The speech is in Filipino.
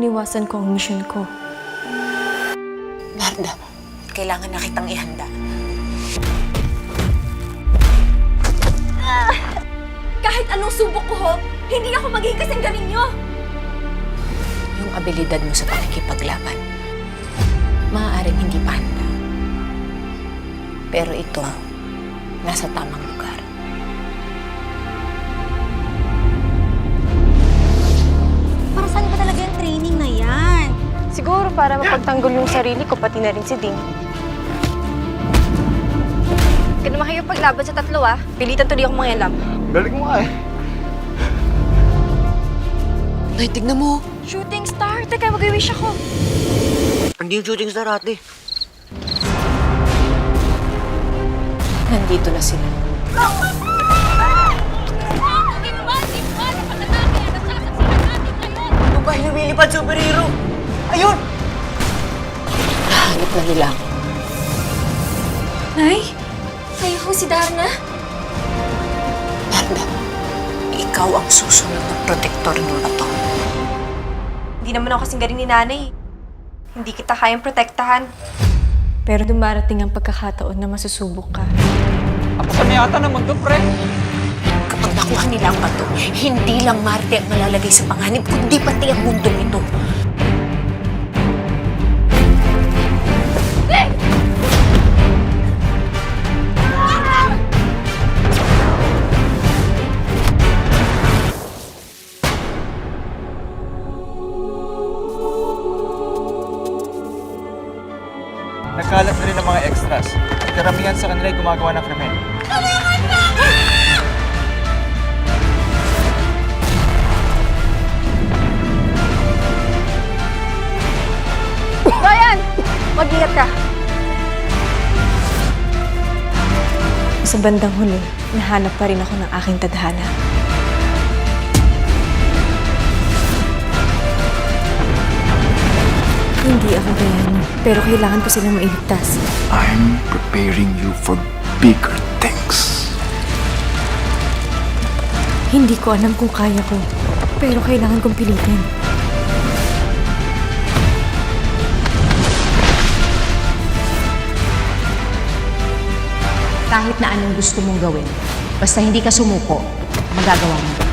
iniwasan ko ang mission ko. Narda, kailangan na kitang ihanda. Kahit anong subok ko, ho, hindi ako magiging kasing galing nyo! Yung abilidad mo sa pakikipaglaban, maaaring hindi pa handa. Pero ito, nasa tamang lugar. Para saan ba talaga yung training na yan? Siguro para mapagtanggol yung sarili ko, pati na rin si Ding. Huwag ka naman kayo paglaban sa tatlo, ah. Pilitan tuloy akong mangialam. Galing mo nga eh. Nay, tignan mo. Shooting star! Teka, mag-wish ako. Hindi yung shooting star ate. Nandito na sila. Ano ba yung lumilipad superhero? Ayun! Hanap na nila ako. Nay? Kayo ho si Darna? Narda, ikaw ang susunod na protektor ng bato. Hindi naman ako kasing galing ni nanay. Hindi kita kayang protektahan. Pero dumarating ang pagkakataon na masusubok ka. Ako sa yata naman to, pre. Kapag nakuha nila ang bato, hindi lang Marte ang malalagay sa panganib, kundi pati ang mundong ito. Nagkalat na rin ang mga extras. Karamihan sa kanila ay gumagawa ng krimen. Ryan! Mag-ingat ka! Sa bandang huli, nahanap pa rin ako ng aking tadhana. Hindi ako Diana, pero kailangan ko silang mailigtas. I'm preparing you for bigger things. Hindi ko alam kung kaya ko, pero kailangan kong pilitin. Kahit na anong gusto mong gawin, basta hindi ka sumuko, magagawa mo.